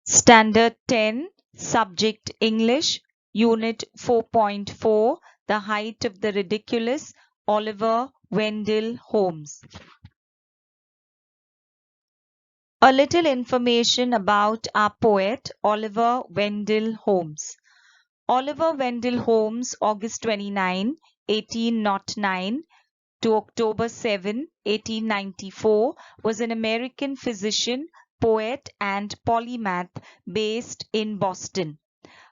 Standard 10, Subject English, Unit 4.4, The Height of the Ridiculous, Oliver Wendell Holmes. A little information about our poet, Oliver Wendell Holmes. Oliver Wendell Holmes, August 29, 1809 to October 7, 1894, was an American physician, poet, and polymath based in Boston.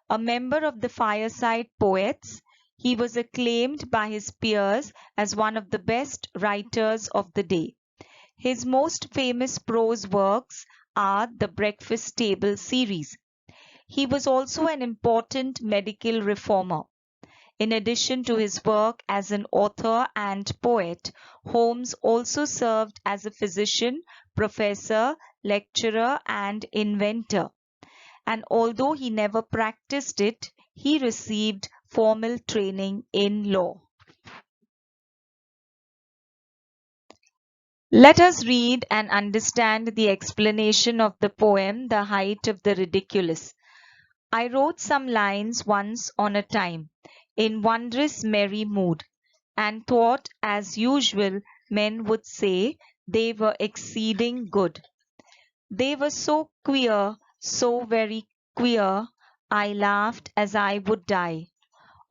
A member of the Fireside Poets, he was acclaimed by his peers as one of the best writers of the day. His most famous prose works are the Breakfast Table series. He was also an important medical reformer. In addition to his work as an author and poet, Holmes also served as a physician, professor, lecturer, and inventor. And although he never practiced it, he received formal training in law. Let us read and understand the explanation of the poem, The Height of the Ridiculous. I wrote some lines once on a time, in wondrous merry mood, and thought, as usual, men would say, they were exceeding good. They were so queer, so very queer, I laughed as I would die.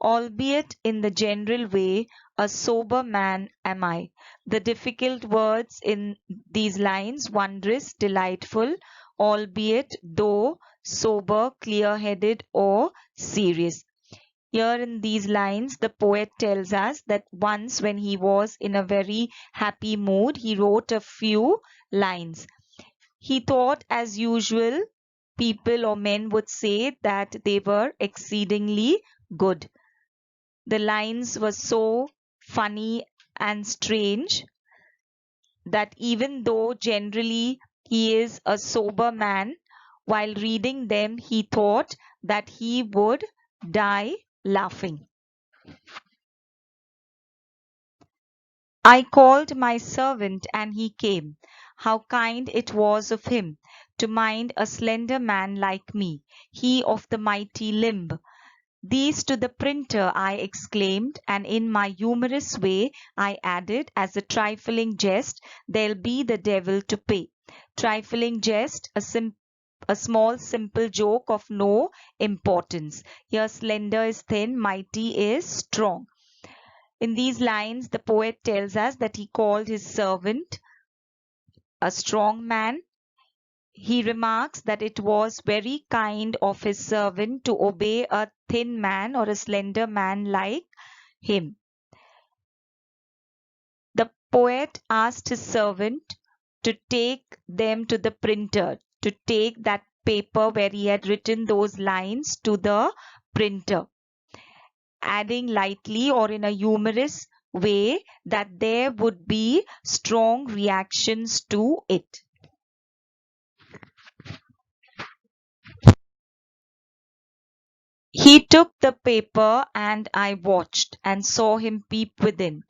Albeit in the general way, a sober man am I. The difficult words in these lines, wondrous, delightful, albeit, though, sober, clear-headed, or serious. Here in these lines, the poet tells us that once when he was in a very happy mood, he wrote a few lines. He thought, as usual, people or men would say that they were exceedingly good. The lines were so funny and strange that even though generally he is a sober man, while reading them he thought that he would die laughing. I called my servant and he came. How kind it was of him to mind a slender man like me, he of the mighty limb. These to the printer, I exclaimed, and in my humorous way I added, as a trifling jest, there'll be the devil to pay. Trifling jest, a small simple joke of no importance. Here slender is thin, mighty is strong. In these lines, the poet tells us that he called his servant a strong man. He remarks that it was very kind of his servant to obey a thin man or a slender man like him. The poet asked his servant to take them to the printer, to take that paper where he had written those lines to the printer, adding lightly or in a humorous way that there would be strong reactions to it. He took the paper and I watched and saw him peep within.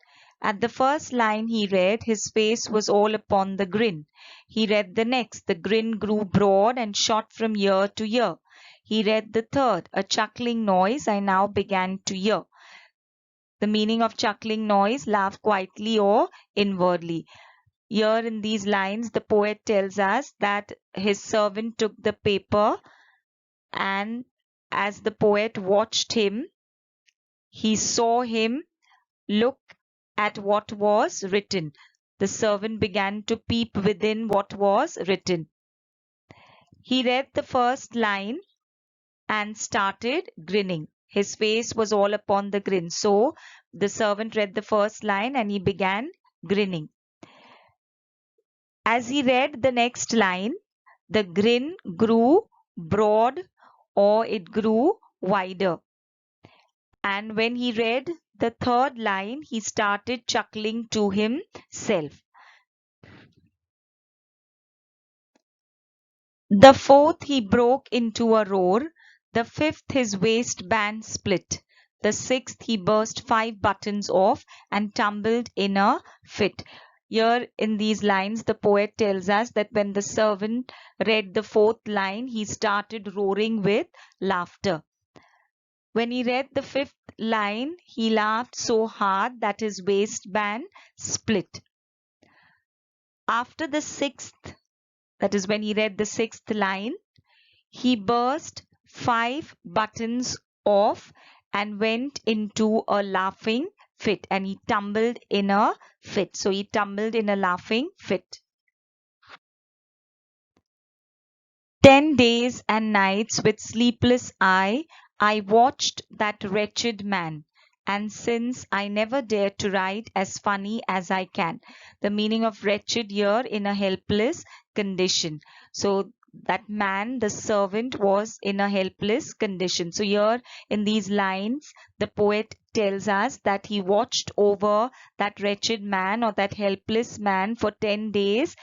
At the first line he read, his face was all upon the grin. He read the next, the grin grew broad and shot from ear to ear. He read the third, a chuckling noise I now began to hear. The meaning of chuckling noise, laugh quietly or inwardly. Here in these lines, the poet tells us that his servant took the paper and as the poet watched him, he saw him look at what was written. The servant began to peep within what was written. He read the first line and started grinning. His face was all upon the grin. So the servant read the first line and he began grinning. As he read the next line, the grin grew broad or it grew wider. And when he read the third line, he started chuckling to himself. The fourth, he broke into a roar. The fifth, his waistband split. The sixth, he burst 5 buttons off and tumbled in a fit. Here in these lines, the poet tells us that when the servant read the fourth line, he started roaring with laughter. When he read the fifth line, he laughed so hard that his waistband split. After the sixth, that is when he read the sixth line, he burst 5 buttons off and went into a laughing fit, and he tumbled in a fit. So he tumbled in a laughing fit. 10 days and nights with sleepless eye, I watched that wretched man. And since I never dare to write as funny as I can. The meaning of wretched here, in a helpless condition. So that man, the servant, was in a helpless condition. So here in these lines, the poet tells us that he watched over that wretched man or that helpless man for 10 days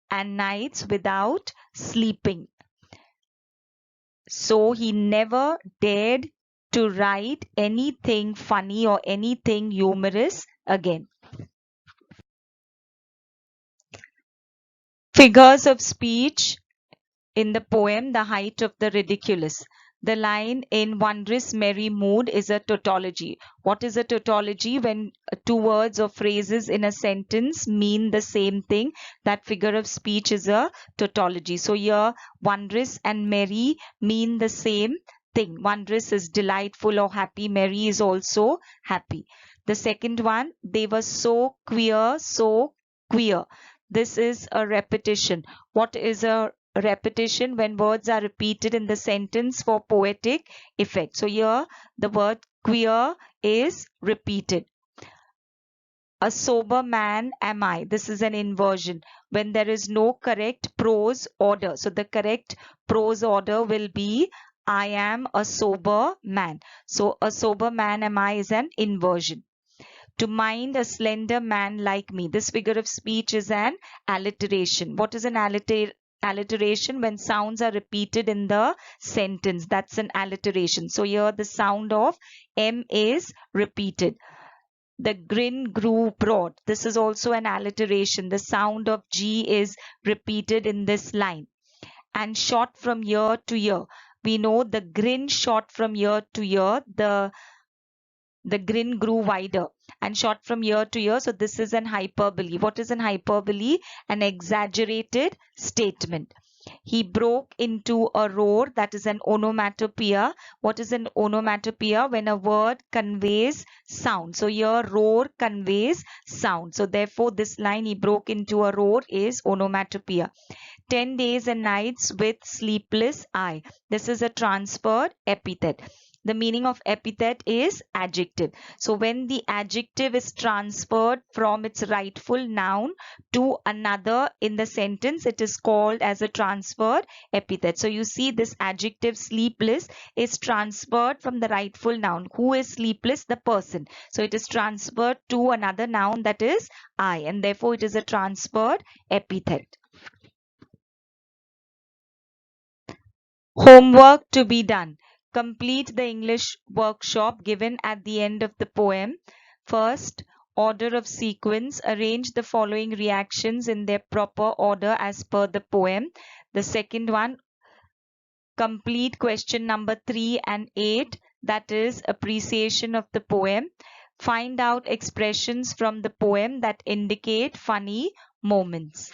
and nights without sleeping. So he never dared to write anything funny or anything humorous again. Figures of speech in the poem The Height of the Ridiculous. The line in wondrous merry mood is a tautology. What is a tautology? When two words or phrases in a sentence mean the same thing, that figure of speech is a tautology. So here wondrous and merry mean the same thing. Wondrous is delightful or happy. Merry is also happy. The second one, they were so queer, so queer. This is a repetition. What is a repetition? When words are repeated in the sentence for poetic effect. So here the word queer is repeated. A sober man am I. This is an inversion when there is no correct prose order. So the correct prose order will be I am a sober man. So a sober man am I is an inversion. To mind a slender man like me. This figure of speech is an alliteration. What is an alliteration? When sounds are repeated in the sentence, that's an alliteration. So here the sound of M is repeated. The grin grew broad. This is also an alliteration. The sound of G is repeated in this line. And shot from year to year. We know the grin shot from year to year. The grin grew wider and shot from year to year. So this is an hyperbole. What is an hyperbole? An exaggerated statement. He broke into a roar. That is an onomatopoeia. What is an onomatopoeia? When a word conveys sound. So here roar conveys sound. So therefore this line, he broke into a roar, is onomatopoeia. 10 days and nights with sleepless eye. This is a transferred epithet. The meaning of epithet is adjective. So when the adjective is transferred from its rightful noun to another in the sentence, it is called as a transferred epithet. So you see this adjective sleepless is transferred from the rightful noun. Who is sleepless? The person. So it is transferred to another noun, that is I, and therefore it is a transferred epithet. Homework to be done. Complete the English workshop given at the end of the poem. First, order of sequence. Arrange the following reactions in their proper order as per the poem. The second one, complete question number 3 and 8, that is appreciation of the poem. Find out expressions from the poem that indicate funny moments.